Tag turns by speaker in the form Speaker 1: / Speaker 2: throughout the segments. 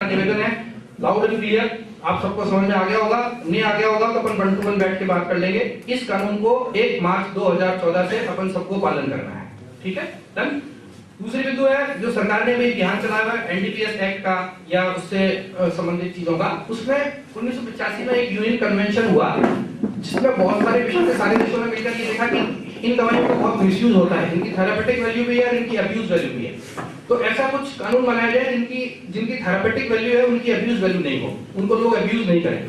Speaker 1: निवेदन है, loud and clear, आप सबको समझ में आ गया होगा। नहीं आ गया होगा तो अपन 1 to 1 बैठ के बात कर लेंगे। इस कानून को 1 मार्च 2014 से अपन सबको पालन करना है, ठीक है, डन। दूसरी बिंदु है जो सरकार ने भी ध्यान चलाया है एनडीपीएस एक्ट का या उससे संबंधित चीजों का। उसमें 1985 में एक यूएन कन्वेंशन हुआ जिसमें बहुत सारे विश्व के सारे देशों ने मिलकर ये देखा कि इन दवाइयों का बहुत मिसयूज होता है, इनकी थेरापेटिक वैल्यू भी है और इनकी अब्यूज वैल्यू भी है। तो ऐसा कुछ कानून बनाया जाए जिनकी थेरापेटिक वैल्यू है उनकी अब्यूज वैल्यू नहीं हो, उनको लोग अब्यूज नहीं करें।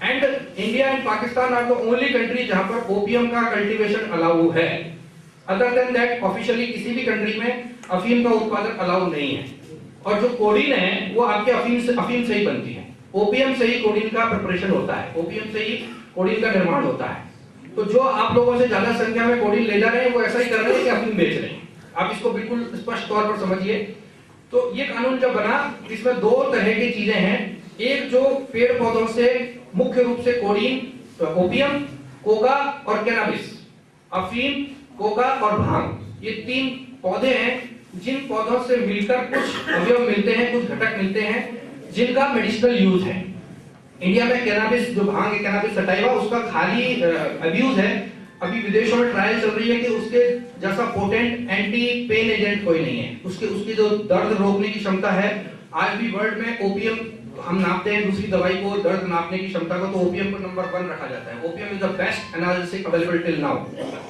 Speaker 1: And India and Pakistan are the only country जहां पर ओपियम का कल्टीवेशन अलाउ है। अदर देन दैट ऑफिशियली किसी भी कंट्री में अफीम का उत्पादन अलाउ नहीं है। और जो कोडीन है वो आपके अफीम से ही बनती है, ओपियम से ही कोडीन का प्रिपरेशन होता है, ओपियम से ही कोडीन का निर्माण होता है। तो जो आप लोगों से ज्यादा संख्या में कोडीन ले जा रहे हैं वो ऐसा ही कर रहे हैं कि अफीम बेच रहे हैं। आप इसको बिल्कुल स्पष्ट तौर पर समझिए। तो ये कानून जब बना इसमें 2 तरह की चीजें हैं। एक जो पेड़ पौधों से मुख्य रूप से कोडीन, ओपियम, कोका और कैनाबिस, अफीम, कोका और भांग, ये 3 पौधे हैं जिन पौधों से मिलकर कुछ अवयव मिलते हैं, कुछ घटक मिलते हैं जिनका मेडिसिनल यूज है। इंडिया में कैनाबिस जो भांग है, कैनाबिस सटाइवा, उसका खाली अब्यूज है। अभी विदेशों में ट्रायल चल रही है कि उसके जैसा पोटेंट एंटी पेन एजेंट कोई नहीं है। उसकी जो दर्द रोकने की क्षमता है, आज भी वर्ल्ड में ओपियम हम नापते हैं दूसरी दवाई को, दर्द नापने की क्षमता को, तो ओपियम को नंबर 1 रखा जाता है। Opium is the best analgesic available till now.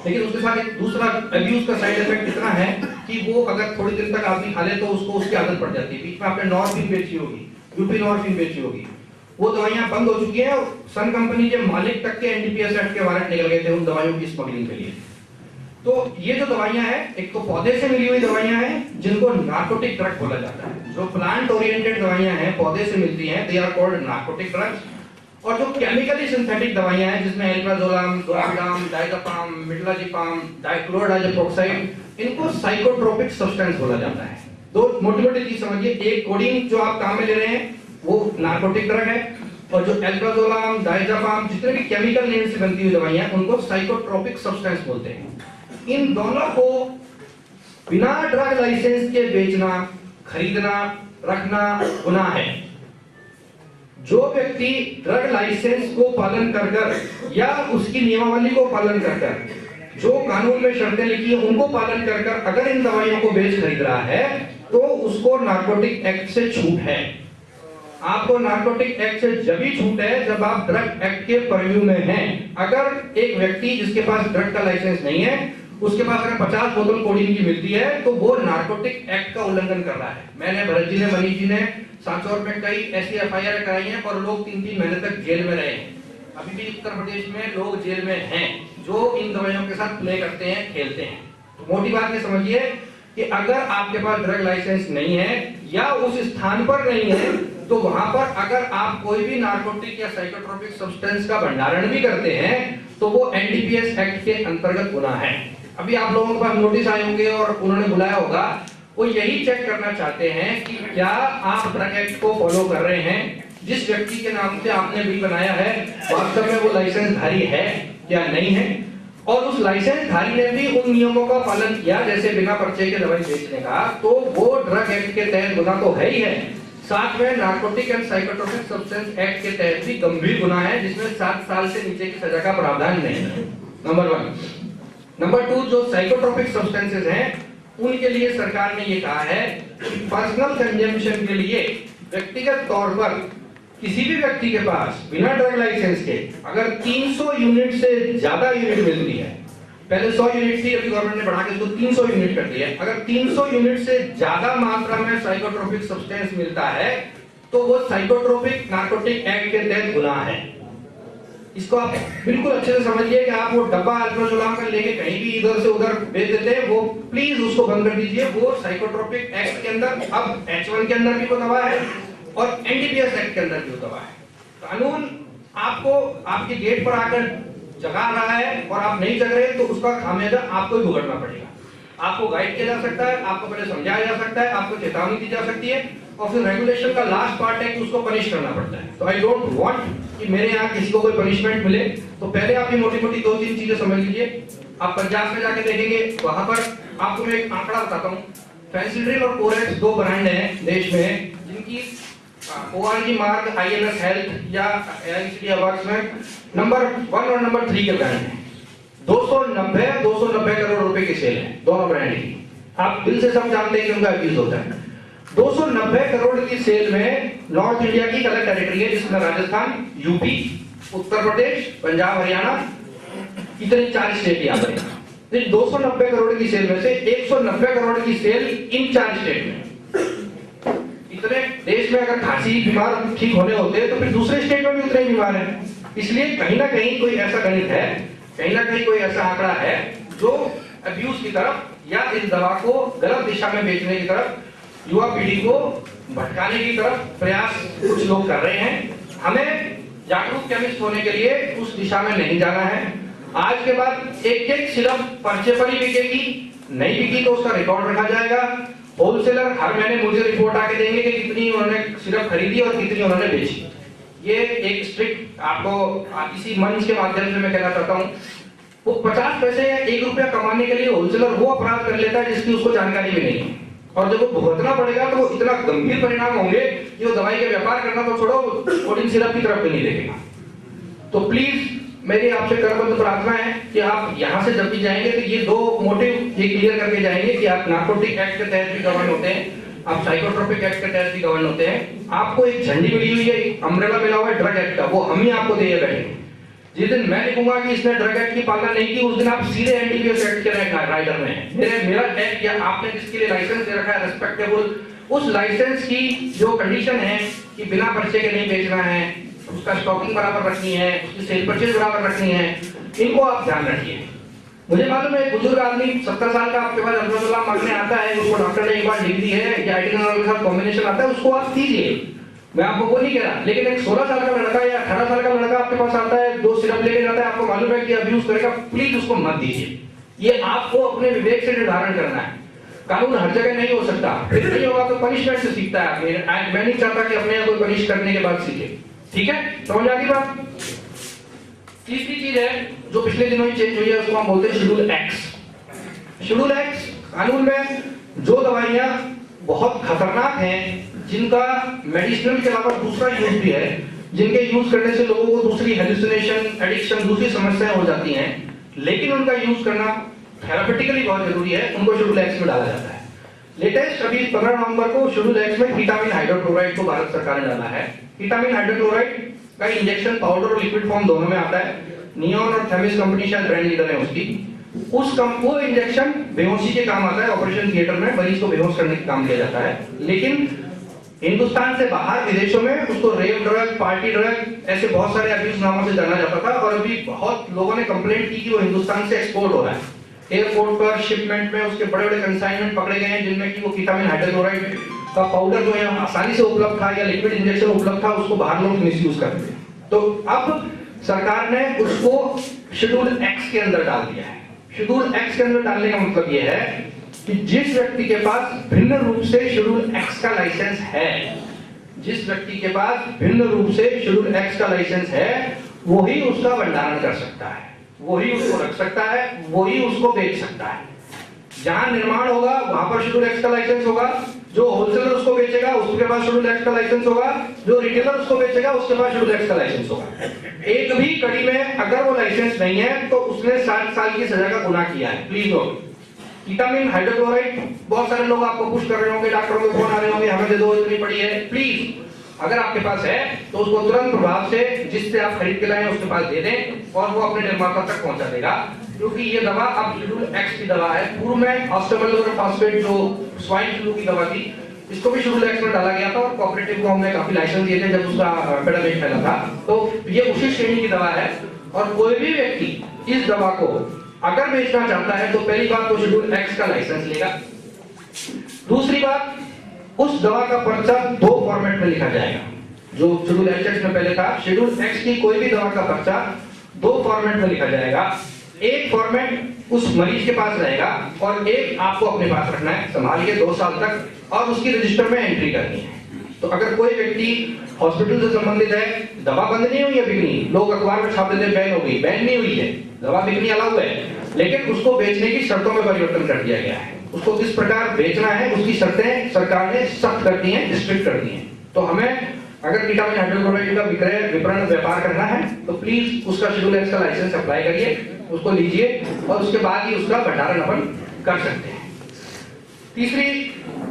Speaker 1: लेकिन उसके साथ एक दूसरा अब्यूज का साइड इफेक्ट इतना है कि वो अगर थोड़ी देर तक आदमी खा ले तो उसको उसकी आदत पड़ जाती है। बीच में आपने नॉर्फिन बेची होगी, यूपिनॉर्फिन बेची होगी, वो दवाइयां बंद हो चुकी हैं। और सन कंपनी के मालिक तक के एनडीपीएस एक्ट के वारंट निकल गए थे उन दवाइयों की स्मगलिंग के लिए। तो ये जो दवाइयां हैं, एक तो पौधे से मिली हुई दवाइयां हैं जिनको नार्कोटिक ड्रग बोला जाता है। जो प्लांट ओरिएंटेड दवाइयां हैं, पौधे से मिलती हैं, they are called narcotic drugs. और जो केमिकली सिंथेटिक दवाइयां हैं जिसमें एल्प्राजोलम, डोराडाम, डायज़ेपाम, मिटलाजिपाम, डाइक्लोरडाइजेप्रोक्साइड, इनको साइकोट्रोपिक सब्सटेंस बोला जाता है। दो मोटी-मोटी चीज समझिए, एक कोडीन जो आप काम में ले रहे हैं वो नार्कोटिक ड्रग है, और जो एल्प्राजोलम, डायज़ेपाम, जितने भी केमिकल नेम से बनती हुई दवाइयां उनको साइकोट्रोपिक सब्सटेंस बोलते हैं। इन दोनों को बिना ड्रग लाइसेंस के बेचना, खरीदना, रखना गुनाह है। जो व्यक्ति ड्रग लाइसेंस को पालन कर या उसकी नियमावली को पालन कर जो कानून में शर्तें लिखी है उनको पालन कर अगर इन दवाइयों को बेच खरीद रहा है तो उसको नार्कोटिक एक्ट से छूट है। आपको नार्कोटिक एक्ट से जब ही छूट है जब आप ड्रग एक्ट के परव्यू में हैं। अगर एक व्यक्ति जिसके पास ड्रग का लाइसेंस नहीं है उसके पास अगर 50 बोतल कोडीन की मिलती है तो वो नार्कोटिक एक्ट का उल्लंघन कर रहा है। मैंने भरत जी ने, मनीष जी ने सांचौर में कई ऐसी एफआईआर कराई हैं और लोग 3-3 महीने तक जेल में रहे हैं। अभी भी उत्तर प्रदेश में लोग जेल में हैं जो इन दवाइयों के साथ प्ले करते हैं, खेलते हैं। तो मोटी बात ये समझिए कि अगर आपके पास ड्रग लाइसेंस नहीं है या उस स्थान पर नहीं है तो वहां पर अगर आप कोई भी नार्कोटिक या साइकोट्रोपिक सब्सटेंस का भंडारण भी करते हैं तो वो एनडीपीएस एक्ट के अंतर्गत गुनाह है। अभी आप लोगों के पास नोटिस आए होंगे और उन्होंने बुलाया होगा, वो यही चेक करना चाहते हैं कि क्या आप ड्रग एक्ट को फॉलो कर रहे हैं। जिस व्यक्ति के नाम से आपने बिल बनाया है वास्तव में वो लाइसेंस धारी है या नहीं है, और उस लाइसेंस धारी ने भी उन नियमों का पालन किया जैसे बिना पर्चे के दवाई बेचने का, तो वो ड्रग एक्ट के तहत गुनाह तो है ही है। साथ में narcotic and psychotropic substance act के तहत भी गंभीर गुनाह है जिसमें 7 साल से नीचे की सजा का प्रावधान नहीं है। नंबर 1। नंबर 2, जो साइकोट्रोपिक सब्सटेंसेस हैं उनके लिए सरकार ने ये कहा है कि पर्सनल कंजम्पशन के लिए व्यक्तिगत तौर पर किसी भी व्यक्ति के पास बिना ड्रग लाइसेंस के अगर 300 यूनिट से ज्यादा यूनिट मिलती है, पहले 100 यूनिट थी, अभी गवर्नमेंट ने बढ़ा के इसको 300 यूनिट कर दिया है। अगर 300 यूनिट से ज्यादा मात्रा में साइकोट्रोपिक सब्सटेंस मिलता है तो वो साइकोट्रोपिक नार्कोटिक एक्ट के तहत गुनाह है। इसको आप बिल्कुल अच्छे से समझिए कि आप वो डब्बा अल्प्राजोलम का लेके कहीं भी इधर से उधर बेच देते हैं, वो प्लीज उसको बंद कर दीजिए। वो साइकोट्रोपिक एक्ट के अंदर, अब H1 के अंदर भी वो दवा है और एनडीपीएस एक्ट के अंदर भी वो दवा है। कानून आपको आपके गेट पर आकर जगा रहा है और आप नहीं जग रहे तो उसका खामियाजा आपको ही भुगतना पड़ेगा। आपको गाइड किया जा सकता है, आपको पहले समझाया जा सकता है, आपको चेतावनी दी जा सकती है और फिर रेगुलेशन का लास्ट पार्ट है कि उसको पनिश करना पड़ता है। तो आई डोंट वांट कि मेरे यहाँ किसी को कोई पनिशमेंट मिले। तो पहले आप ये मोटी-मोटी 2-3 चीजें समझ लीजिए। आप पंजाब में जाके देखेंगे, वहां पर आपको मैं एक आंकड़ा बताता हूँ। फेंसिड्रिल और कोरेक्स 2 ब्रांड हैं देश में जिनकी ORG मार्क INS हेल्थ या AICTE अवार्ड्स में नंबर 1 और नंबर 3 के ब्रांड हैं। 290 करोड़ रुपए की सेल है दोनों ब्रांड की। आप दिल से सब जानते हैं कि उनका अब्यूज होता है। 290 करोड़ की सेल में नॉर्थ इंडिया की अलग टेरिटरी है जिसमें राजस्थान, यूपी, उत्तर प्रदेश, पंजाब, हरियाणा, इतने 4 स्टेट यहाँ पर है। 290 करोड़ की सेल में से 190 करोड़ की सेल इन 4 स्टेट में। इतने देश में अगर खांसी बीमार ठीक होने होते हैं तो फिर दूसरे स्टेट में भी उतने ही बीमार हैं। इसलिए कहीं ना कहीं कोई ऐसा गणित है, कहीं ना कहीं कोई ऐसा आंकड़ा है जो अब्यूज की तरफ या इस दवा को गलत दिशा में बेचने की तरफ, युवा पीढ़ी को भटकाने की तरफ प्रयास कुछ लोग कर रहे हैं। हमें जागरूक केमिस्ट होने के लिए उस दिशा में नहीं जाना है। आज के बाद एक सिर्फ पर्चे पर ही बिकेगी, नहीं बिकी तो उसका रिकॉर्ड रखा जाएगा। होलसेलर हर महीने मुझे रिपोर्ट आके देंगे कि कितनी उन्होंने सिर्फ खरीदी और कितनी उन्होंने बेची। ये एक स्ट्रिक्ट आपको इसी मंच के माध्यम से मैं कहना चाहता हूँ। वो 50 पैसे या 1 रुपया कमाने के लिए होलसेलर वो अपराध कर लेता है जिसकी उसको जानकारी भी नहीं है, और जब वो भुगतना पड़ेगा तो वो इतना गंभीर परिणाम होंगे कि वो दवाई का व्यापार करना तो छोड़ो, प्रोटीन सिरप की तरफ भी नहीं देखेगा। तो प्लीज मेरी आपसे करबद्ध प्रार्थना है कि आप यहाँ से जब भी जाएंगे तो ये 2 मोटिव ये क्लियर करके जाएंगे कि आप नार्कोटिक एक्ट के तहत भी गवर्न होते हैं, आप साइकोट्रोपिक एक्ट के तहत भी गवर्न होते हैं। आपको एक झंडी मिली हुई है, अम्ब्रेला मिला हुआ है ड्रग एक्ट का, वो हम ही आपको दे बैठे। जिस दिन मैं लिखूंगा कि इसने ड्रग एक्ट की पालना नहीं की, उस दिन आप सीधे एनडीपीएस एक्ट के राइडर में हैं। मेरा एक्ट या आपने जिसके लिए लाइसेंस दे रखा है रिस्पेक्टेबल, उस लाइसेंस की जो कंडीशन है कि बिना पर्चे के नहीं बेचना है, उसका स्टॉकिंग बराबर रखनी है, उसकी सेल परचेज बराबर रखनी है, इनको आप ध्यान रखिए। मुझे मालूम है बुजुर्ग आदमी 70 साल का आपके पास अल्ट्रासोनोग्राम मांगने आता है, उसको डॉक्टर ने एक बार लिख दी है या आइटिनोल के साथ कॉम्बिनेशन आता है, उसको आप कीजिए, मैं आपको वो नहीं कह रहा। लेकिन एक 16 साल का लड़का या 18 साल का लड़का आपके पास आता है, 2 सिरप लेके जाता है, आपको मालूम है कि अब्यूज करेगा, प्लीज उसको मत दीजिए। ये आपको अपने विवेक से निर्धारण करना है। कानून हर जगह नहीं हो सकता, फिर नहीं होगा तो पनिशमेंट से सीखता है। मैं नहीं चाहता कि अपने को पनिश करने के बाद सीखे। ठीक है, समझ आती बात। तीसरी चीज है जो पिछले दिनों ही चेंज हुई है, उसको हम बोलते हैं शेड्यूल एक्स। शेड्यूल एक्स कानून में जो दवाइयां बहुत खतरनाक हैं, जिनका मेडिसिनल के अलावा दूसरा यूज भी है, जिनके यूज करने से लोगों को दूसरी हेलुसिनेशन, एडिक्शन, दूसरी समस्याएं हो जाती हैं, लेकिन उनका यूज करना थेरापेटिकली बहुत जरूरी है, उनको शेड्यूल एक्स में डाला जाता है। लेटेस्ट अभी 15 नवंबर को शेड्यूल एक्स में कीटामिन हाइड्रोक्लोराइड को भारत सरकार ने डाला है। कीटामिन हाइड्रोक्लोराइड का इंजेक्शन पाउडर और लिक्विड फॉर्म दोनों में आता है। नियॉन और थेमिस कंपनी शायद ब्रांड लीडर है उसकी। वो इंजेक्शन बेहोशी के काम आता है, ऑपरेशन थिएटर में मरीज को बेहोश करने का काम किया जाता है। लेकिन हिंदुस्तान से बाहर विदेशों में उसको रेप ड्रग, पार्टी ड्रग, ऐसे बहुत सारे अब्यूज नामों से जाना जाता था, और अभी बहुत लोगों ने कंप्लेंट की कि वो हिंदुस्तान से एक्सपोर्ट हो रहा है। एयरपोर्ट पर शिपमेंट में उसके बड़े बड़े कंसाइनमेंट पकड़े गए हैं, जिनमें कि वो कीटामिन हाइड्रोक्लोराइड का पाउडर जो है आसानी से उपलब्ध था या लिक्विड इंजेक्शन उपलब्ध था, उसको बाहर लोग मिसयूज करते थे। तो अब सरकार ने उसको शेड्यूल एक्स के अंदर डाल दिया है। शेड्यूल एक्स के अंदर डालने का मतलब यह है कि जिस व्यक्ति के पास भिन्न रूप से शेड्यूल एक्स का लाइसेंस है, जिस व्यक्ति के पास भिन्न रूप से शेड्यूल एक्स का लाइसेंस है, वही उसका भंडारण कर सकता है, वही उसको रख सकता है, वही उसको बेच सकता है। जहां निर्माण होगा वहां पर शेड्यूल एक्स का लाइसेंस होगा, जो होलसेलर उसको बेचेगा उसके पास शेड्यूल एक्स का लाइसेंस होगा, जो रिटेलर उसको बेचेगा उसके पास शेड्यूल एक्स का लाइसेंस होगा। एक भी कड़ी में अगर वो लाइसेंस नहीं है तो उसने 7 साल की सजा का गुनाह किया है। प्लीज नोट, कीटामिन हाइड्रोक्लोराइड बहुत सारे लोग आपको पुश कर रहे होंगे, डॉक्टरों के फोन आ रहे होंगे, हमें दे दो, इतनी पड़ी है। प्लीज अगर आपके पास है तो उसको तुरंत प्रभाव से जिससे आप खरीद के लाए उसके पास दे दें और वो अपने निर्माता तक पहुंचा देगा, क्योंकि ये दवा अब शेड्यूल एक्स की दवा है। पूर्व में ऑस्टेमोलर फास्फेट जो स्वाइन फ्लू की दवा थी, इसको भी शेड्यूल एक्स में डाला गया था और कोऑपरेटिव को हमने काफी लाइसेंस दिए थे जब उसका एपिडेमिक फैला था। तो ये उसी श्रेणी की दवा है, और कोई भी व्यक्ति इस दवा को अगर बेचना चाहता है तो पहली बात तो शेड्यूल एक्स का लाइसेंस लेगा। दूसरी बात, उस दवा का पर्चा 2 फॉर्मेट में लिखा जाएगा। जो शेड्यूल एक्स में पहले था, शेड्यूल एक्स की कोई भी दवा का पर्चा 2 फॉर्मेट में लिखा जाएगा। एक फॉर्मेट उस मरीज के पास रहेगा और एक आपको अपने पास रखना है संभाल के 2 साल तक, और उसकी रजिस्टर में एंट्री करनी है। तो अगर कोई व्यक्ति हॉस्पिटल से संबंधित है, दवा बंद नहीं हुई है बिकनी, लोग अखबार में छाप देते बैन हो गई, बैन नहीं हुई है, दवा बिकनी अलाउ है, लेकिन उसको बेचने की शर्तों में परिवर्तन कर दिया गया है। उसको किस प्रकार बेचना है उसकी शर्तें सरकार ने सख्त कर दी हैं, स्ट्रिक्ट कर दी हैं। तो हमें अगर कीटामिन हाइड्रोक्लोराइड का विक्रय विपणन व्यापार करना है तो प्लीज उसका शेड्यूल एक्स का लाइसेंस अप्लाई करिए, उसको लीजिए और उसके बाद ही उसका भंडारण अपन कर सकते हैं। तीसरी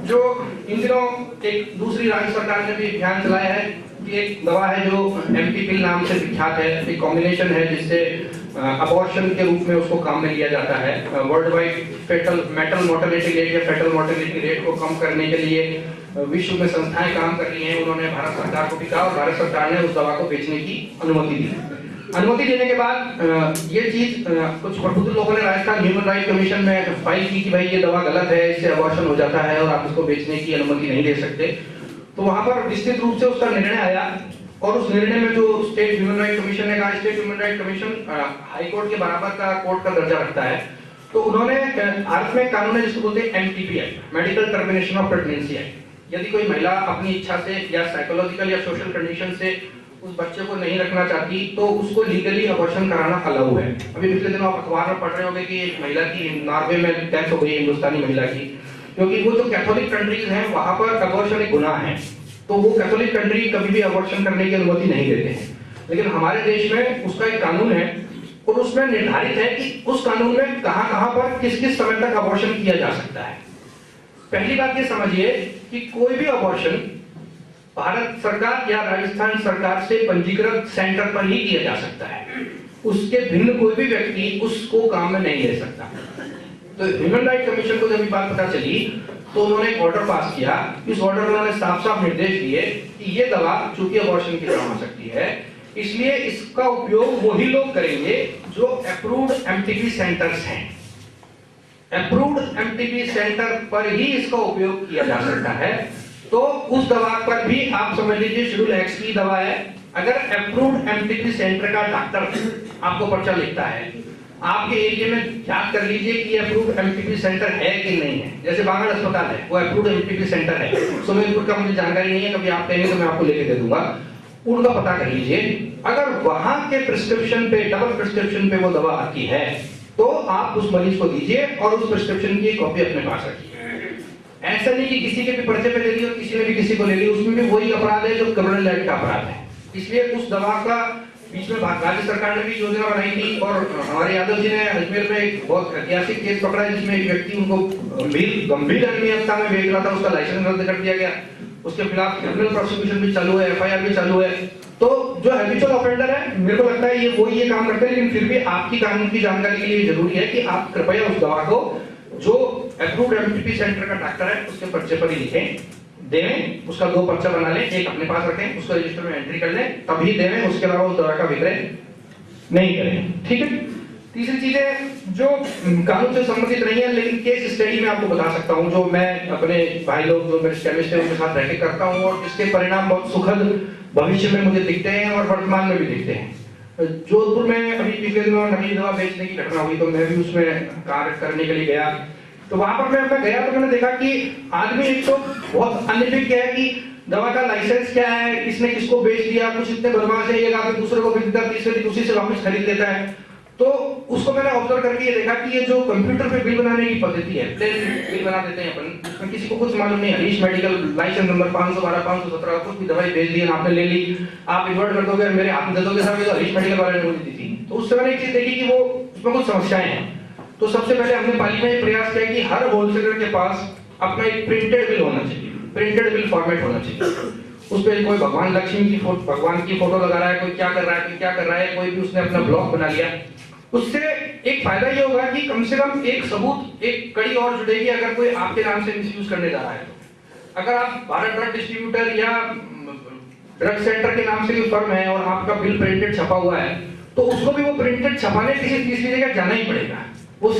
Speaker 1: जो इन दिनों एक दूसरी राज्य सरकार ने भी अभियान चलाया है कि एक दवा है जो एमटीपिल नाम से विख्यात है, एक कॉम्बिनेशन है जिससे अबॉर्शन के रूप में उसको काम में लिया जाता है। World wide metal mortality rate या फेटल मोर्टेलिटी रेट को कम करने के लिए विश्व में संस्थाएं काम कर रही हैं। उन्होंने भारत सरकार को भी कहा और भारत सरकार ने उस दवा को बेचने की अनुमति दी। अनुमति देने के बाद ये चीज कुछ प्रबुद्ध लोगों ने राजस्थान ह्यूमन राइट कमीशन में फाइल की कि भाई ये दवा गलत है, इससे अबॉर्शन हो जाता है और आप इसको बेचने की अनुमति नहीं दे सकते। तो वहां पर विस्तृत रूप से उसका निर्णय आया और उस निर्णय में जो स्टेट ह्यूमन राइट कमीशन ने कहा, state human right commission high court के बराबर का कोर्ट का दर्जा रखता है। तो उन्होंने भारत में कानून है जिसको बोलते हैं MTP act, medical termination of pregnancy act. यदि कोई महिला अपनी इच्छा से या साइकोलॉजिकल या सोशल कंडीशन से उस बच्चे को नहीं रखना चाहती तो उसको लीगली अबॉर्शन कराना अलाउ है। अभी पिछले दिनों आप अखबार में पढ़ रहे होंगे कि एक महिला की नॉर्वे में डेथ हो गई, हिंदुस्तानी महिला की, क्योंकि वो जो कैथोलिक कंट्रीज हैं वहां पर अबॉर्शन एक गुनाह है। तो वो कैथोलिक कंट्री कभी भी अबॉर्शन करने की अनुमति नहीं देते हैं, लेकिन हमारे देश में उसका एक कानून है और उसमें निर्धारित है कि उस कानून में कहां पर किस किस समय तक अबॉर्शन किया जा सकता है। पहली बात ये समझिए कि कोई भी अबॉर्शन भारत सरकार या राजस्थान सरकार से पंजीकृत सेंटर पर ही किया जा सकता है, उसके भिन्न कोई भी व्यक्ति उसको काम में नहीं ले सकता। तो ह्यूमन राइट कमीशन को जब ये बात पता चली तो उन्होंने एक ऑर्डर पास किया। इस ऑर्डर में उन्होंने साफ साफ निर्देश दिए कि ये दवा चूंकि अबॉर्शन की काम आ सकती है, इसलिए इसका उपयोग वही लोग करेंगे जो अप्रूव्ड एमटीपी सेंटर्स हैं। अप्रूव्ड एमटीपी सेंटर पर ही इसका उपयोग किया जा सकता है। तो उस दवा पर भी आप समझ लीजिए शेड्यूल एक्स की दवा है। अगर अप्रूव्ड एमटीपी सेंटर का डॉक्टर आपको पर्चा लिखता है, आपके एरिया में याद कर लीजिए कि अप्रूव्ड एमटीपी सेंटर है कि नहीं है। जैसे बांगड़ अस्पताल है, वो अप्रूव्ड एमटीपी सेंटर है। सुमेरपुर का मुझे जानकारी नहीं है, कभी आप कहेंगे तो मैं आपको लेके दे दूंगा, उनका पता कर लीजिए। अगर वहां के प्रिस्क्रिप्शन पे, डबल प्रिस्क्रिप्शन पे वो दवा आती है तो आप उस मरीज को दीजिए और उस प्रिस्क्रिप्शन की कॉपी अपने पास रखिए। ऐसा नहीं कि किसी के भी पर्चे पे ले ली और किसी ने भी किसी को ले ली, उसमें भी वही अपराध है जो क्रिमिनल एक्ट का अपराध है। इसलिए उस दवा का बीच में राज्य सरकार ने भी योजना बनाई थी और हमारे यादव जी ने अजमेर में एक बहुत ऐतिहासिक केस पकड़ा है जिसमें एक व्यक्ति उनको गंभीर अनियमितता में बेच रहा था, उसका लाइसेंस रद्द कर दिया गया, उसके खिलाफ क्रिमिनल प्रोसिक्यूशन भी चालू है, एफआईआर भी चालू है। तो जो हैबिचुअल ऑफेंडर है, मेरे को लगता है ये वही ये काम करते हैं, लेकिन फिर भी आपकी कानून की जानकारी के लिए जरूरी है कि आप कृपया उस दवा को जो अप्रूव्ड एमटीपी सेंटर का डॉक्टर है उसके पर्चे पर ही लिखें, देवें, उसका 2 पर्चा बना लें, एक अपने पास रखें, उसको रजिस्टर में एंट्री कर लें, तभी देवें, उसके अलावा उस दवा का विक्रय नहीं करें। ठीक है। तीसरी चीज है जो कानून से संबंधित नहीं है लेकिन केस स्टडी में आपको बता सकता हूं, जो मैं अपने भाई लोग जो मेरे केमिस्ट हैं उनके साथ रहकर करता हूं और इसके परिणाम बहुत सुखद भविष्य में मुझे दिखते हैं और वर्तमान में भी दिखते हैं। जोधपुर में अभी पिछले दिनों नकली दवा बेचने की घटना हुई तो मैं भी उसमें कार्य करने के लिए गया। तो वहां पर मैं गया तो मैंने देखा कि आदमी एक तो बहुत अनभिज्ञ है कि दवा का लाइसेंस क्या है, किसने किसको बेच दिया, कुछ इतने बदमाश है, एक आदमी दूसरे को बेच देता है, तीसरे दूसरी से वापस खरीद लेता है। तो उसको मैंने ऑब्जर्व करके ये देखा कि ये जो कंप्यूटर पे बिल बनाने की पद्धति है, प्लेन बिल बना देते हैं अपन, उसमें किसी को कुछ मालूम नहीं, हरीश मेडिकल लाइसेंस नंबर 512 517 कुछ भी दवाई भेज दी, आपने ले ली, आप इन्वर्ट कर दोगे, मेरे हाथ में दे दोगे, साहब ये तो हरीश मेडिकल वाले ने मुझे दी थी। तो उससे मैंने एक चीज देखी कि वो उसमें कुछ समस्याएं हैं। तो सबसे पहले हमने पाली में प्रयास किया कि हर होलसेलर के पास अपना एक प्रिंटेड बिल होना चाहिए, प्रिंटेड बिल फॉर्मेट होना चाहिए। उस पे कोई भगवान लक्ष्मी की भगवान की फोटो लगा रहा है, कोई क्या कर रहा है, कोई क्या कर रहा है, कोई भी उसने अपना ब्लॉग बना लिया। उससे एक फायदा ये होगा कि कम से कम एक सबूत, एक कड़ी और जुड़ेगी अगर कोई आपके नाम से मिसयूज करने जा रहा है। अगर आप भारत ड्रग डिस्ट्रीब्यूटर या ड्रग सेंटर के नाम से कोई फर्म है और आपका बिल प्रिंटेड छपा हुआ है तो उसको भी वो प्रिंटेड छपाने किसी तीसरी जगह जाना ही पड़ेगा। वो